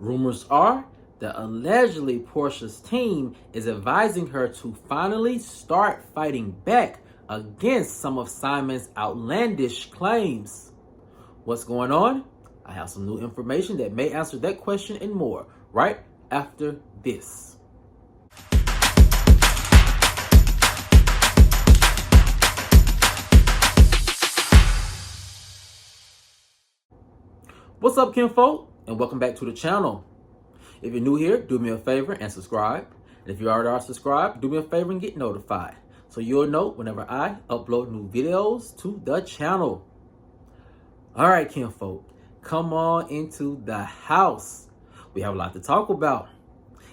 Rumors are that allegedly Porsha's team is advising her to finally start fighting back against some of Simon's outlandish claims. What's going on? I have some new information that may answer that question and more right after this. What's up, kinfolk, and welcome back to the channel. If you're new here, do me a favor and subscribe. And if you already are subscribed, do me a favor and get notified so you'll know whenever I upload new videos to the channel. All right, kinfolk, come on into the house. We have a lot to talk about,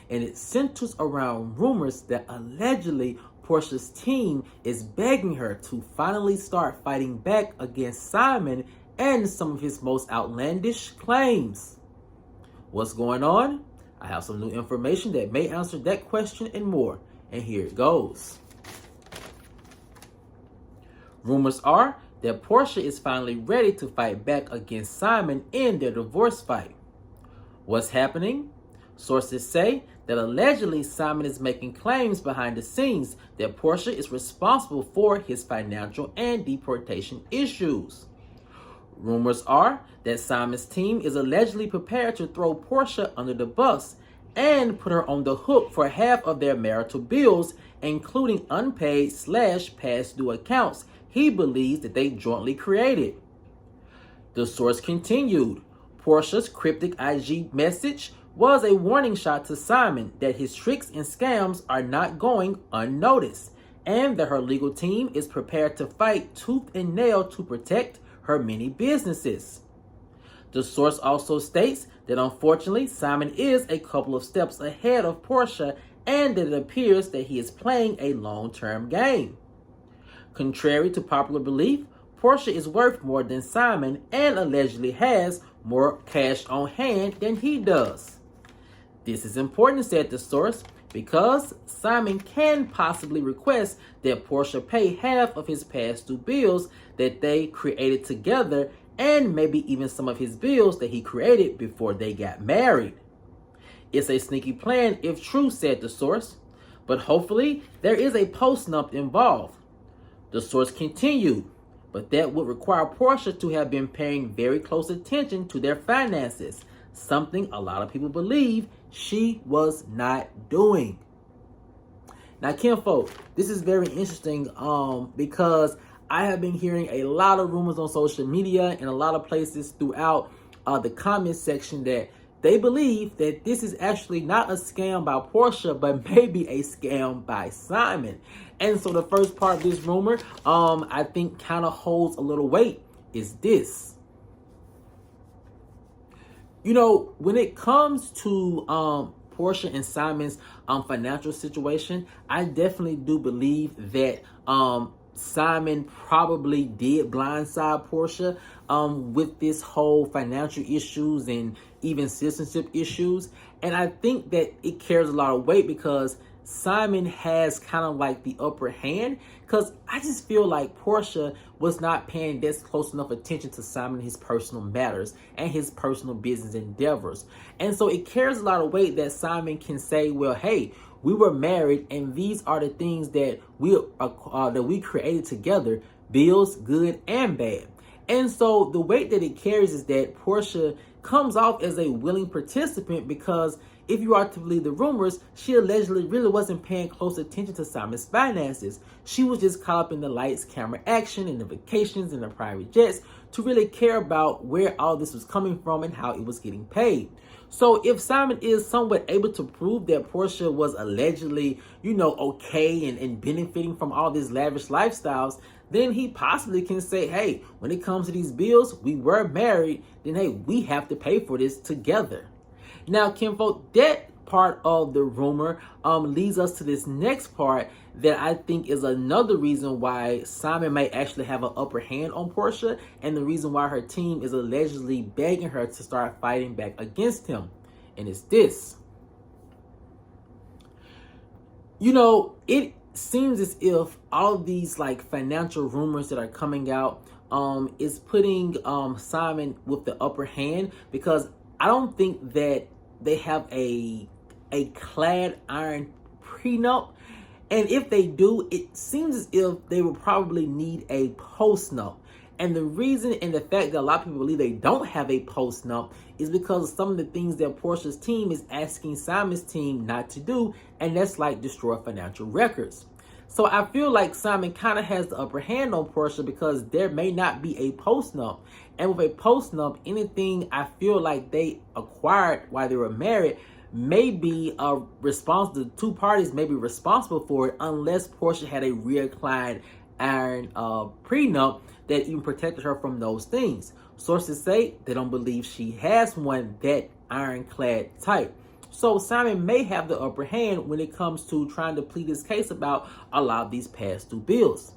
and it centers around rumors that allegedly Porsha's team is begging her to finally start fighting back against Simon and some of his most outlandish claims. What's going on? I have some new information that may answer that question and more, and here it goes. Rumors are that Porsha is finally ready to fight back against Simon in their divorce fight. What's happening? Sources say that allegedly Simon is making claims behind the scenes that Porsha is responsible for his financial and deportation issues. Rumors are that Simon's team is allegedly prepared to throw Porsha under the bus and put her on the hook for half of their marital bills, including unpaid/past due accounts he believes that they jointly created. The source continued, Porsha's cryptic IG message was a warning shot to Simon that his tricks and scams are not going unnoticed, and that her legal team is prepared to fight tooth and nail to protect her many businesses. The source also states that unfortunately Simon is a couple of steps ahead of Porsha, and that it appears that he is playing a long-term game. Contrary to popular belief, Porsha is worth more than Simon and allegedly has more cash on hand than he does. This is important, said the source, because Simon can possibly request that Porsha pay half of his past due bills that they created together, and maybe even some of his bills that he created before they got married. It's a sneaky plan if true, said the source, but hopefully there is a postnup involved. The source continued, but that would require Porsha to have been paying very close attention to their finances, something a lot of people believe she was not doing. Now, kinfolk, this is very interesting because I have been hearing a lot of rumors on social media and a lot of places throughout the comment section that they believe that this is actually not a scam by Porsha, but maybe a scam by Simon. And so the first part of this rumor, I think kind of holds a little weight, is this. You know, when it comes to Porsha and Simon's financial situation, I definitely do believe that Simon probably did blindside Porsha with this whole financial issues and even citizenship issues. And I think that it carries a lot of weight because Simon has kind of like the upper hand, because I just feel like Porsha was not paying this close enough attention to Simon and his personal matters and his personal business endeavors. And so it carries a lot of weight that Simon can say, well, hey, we were married and these are the things that we created together, bills, good and bad. And so the weight that it carries is that Porsha comes off as a willing participant, because if you are to believe the rumors, she allegedly really wasn't paying close attention to Simon's finances. She was just caught up in the lights, camera action, and the vacations and the private jets to really care about where all this was coming from and how it was getting paid. So if Simon is somewhat able to prove that Porsha was allegedly, okay and benefiting from all these lavish lifestyles, then he possibly can say, hey, when it comes to these bills, we were married, then hey, we have to pay for this together. Now, kinfolk, that part of the rumor leads us to this next part that I think is another reason why Simon may actually have an upper hand on Porsha, and the reason why her team is allegedly begging her to start fighting back against him. And it's this. It seems as if all of these financial rumors that are coming out is putting Simon with the upper hand, because I don't think that they have a clad iron prenup. And if they do, it seems as if they will probably need a postnup. And the reason and the fact that a lot of people believe they don't have a postnup is because of some of the things that Porsha's team is asking Simon's team not to do, and that's like destroy financial records. So I feel like Simon kind of has the upper hand on Porsha because there may not be a postnup. And with a postnup, anything I feel like they acquired while they were married may be responsible. The two parties may be responsible for it unless Porsha had a real clad iron prenup that even protected her from those things. Sources say they don't believe she has one that ironclad type. So Simon may have the upper hand when it comes to trying to plead his case about a lot of these past due bills.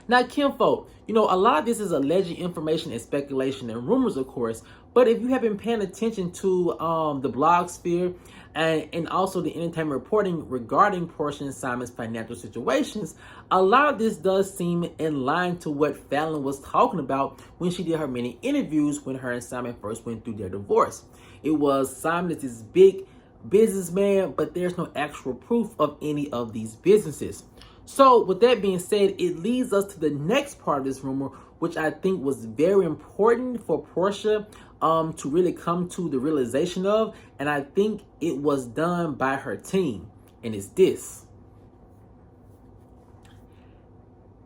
Now, kinfolk, a lot of this is alleged information and speculation and rumors, of course, but if you have been paying attention to the blog sphere and also the entertainment reporting regarding Porsha and Simon's financial situations, a lot of this does seem in line to what Fallon was talking about when she did her many interviews when her and Simon first went through their divorce. It was Simon is this big businessman, but there's no actual proof of any of these businesses. So with that being said, it leads us to the next part of this rumor, which I think was very important for Porsha to really come to the realization of, and I think it was done by her team, and it's this.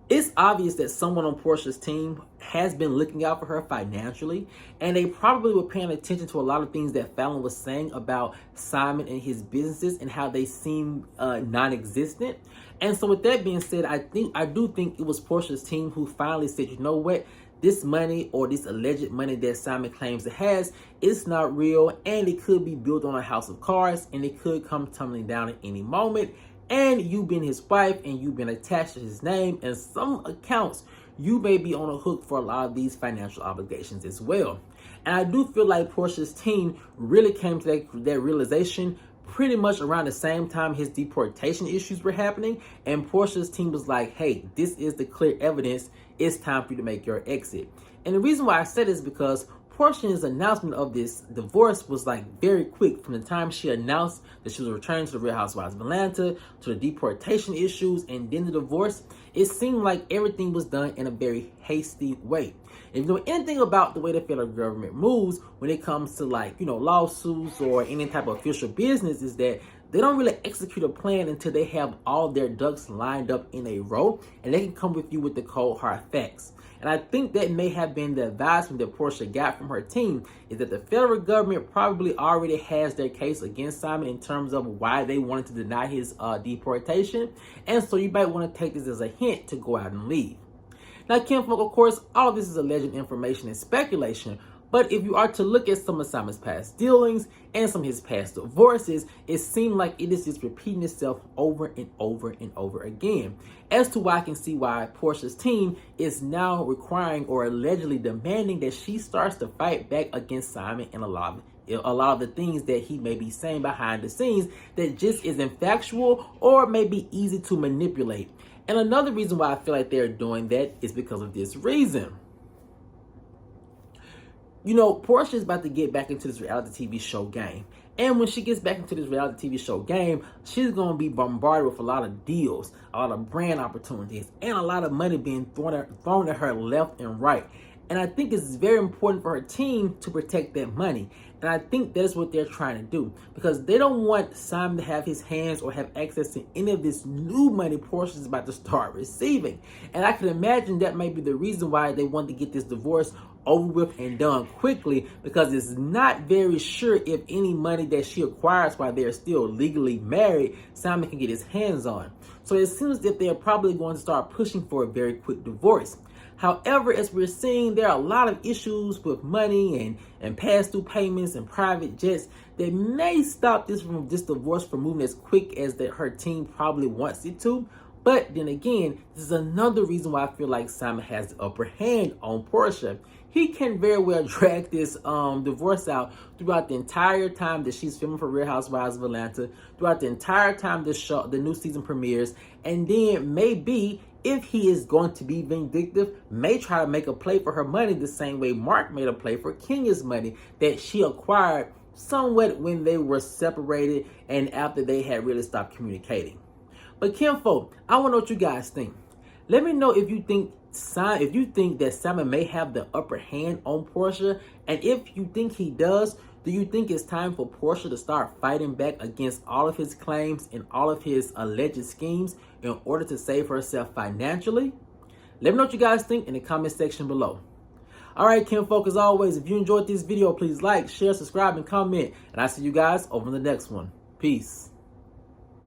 It's obvious that someone on Porsha's team has been looking out for her financially, and they probably were paying attention to a lot of things that Fallon was saying about Simon and his businesses and how they seem non-existent. And so with that being said, I do think it was Porsha's team who finally said, you know what? This money or this alleged money that Simon claims it has, it's not real, and it could be built on a house of cards, and it could come tumbling down at any moment. And you've been his wife, and you've been attached to his name, and some accounts, you may be on a hook for a lot of these financial obligations as well. And I do feel like Porsha's team really came to that realization pretty much around the same time his deportation issues were happening. And Porsha's team was like, hey, this is the clear evidence. It's time for you to make your exit. And the reason why I said this is because Porsha's announcement of this divorce was like very quick from the time she announced that she was returning to the Real Housewives of Atlanta to the deportation issues and then the divorce. It seemed like everything was done in a very hasty way. If you know anything about the way the federal government moves when it comes to lawsuits or any type of official business, is that they don't really execute a plan until they have all their ducks lined up in a row and they can come with you with the cold hard facts. And I think that may have been the advisement that Porsha got from her team, is that the federal government probably already has their case against Simon in terms of why they wanted to deny his deportation. And so you might want to take this as a hint to go out and leave. Now, kinfolk, of course, all of this is alleged information and speculation, but if you are to look at some of Simon's past dealings and some of his past divorces, it seemed like it is just repeating itself over and over and over again. As to why I can see why Porsha's team is now requiring or allegedly demanding that she starts to fight back against Simon and a lot of the things that he may be saying behind the scenes that just isn't factual or may be easy to manipulate. And another reason why I feel like they're doing that is because of this reason. Porsha is about to get back into this reality TV show game. And when she gets back into this reality TV show game, she's going to be bombarded with a lot of deals, a lot of brand opportunities, and a lot of money being thrown at her left and right. And I think it's very important for her team to protect that money. And I think that's what they're trying to do, because they don't want Simon to have his hands or have access to any of this new money Porsha is about to start receiving. And I can imagine that may be the reason why they want to get this divorce over with and done quickly, because it's not very sure if any money that she acquires while they're still legally married, Simon can get his hands on. So it seems that they're probably going to start pushing for a very quick divorce. However, as we're seeing, there are a lot of issues with money and past due payments and private jets that may stop this divorce from moving as quick as that her team probably wants it to. But then again, this is another reason why I feel like Simon has the upper hand on Porsha. He can very well drag this divorce out throughout the entire time that she's filming for Real Housewives of Atlanta, throughout the entire time the new season premieres, and then maybe, if he is going to be vindictive, may try to make a play for her money the same way Mark made a play for Kenya's money that she acquired somewhat when they were separated and after they had really stopped communicating. But kinfolk, I want to know what you guys think. Let me know if you think that Simon may have the upper hand on Porsha, and if you think he does, do you think it's time for Porsha to start fighting back against all of his claims and all of his alleged schemes in order to save herself financially? Let me know what you guys think in the comment section below. All right, kinfolk, as always, if you enjoyed this video, please like, share, subscribe, and comment. And I'll see you guys over in the next one. Peace.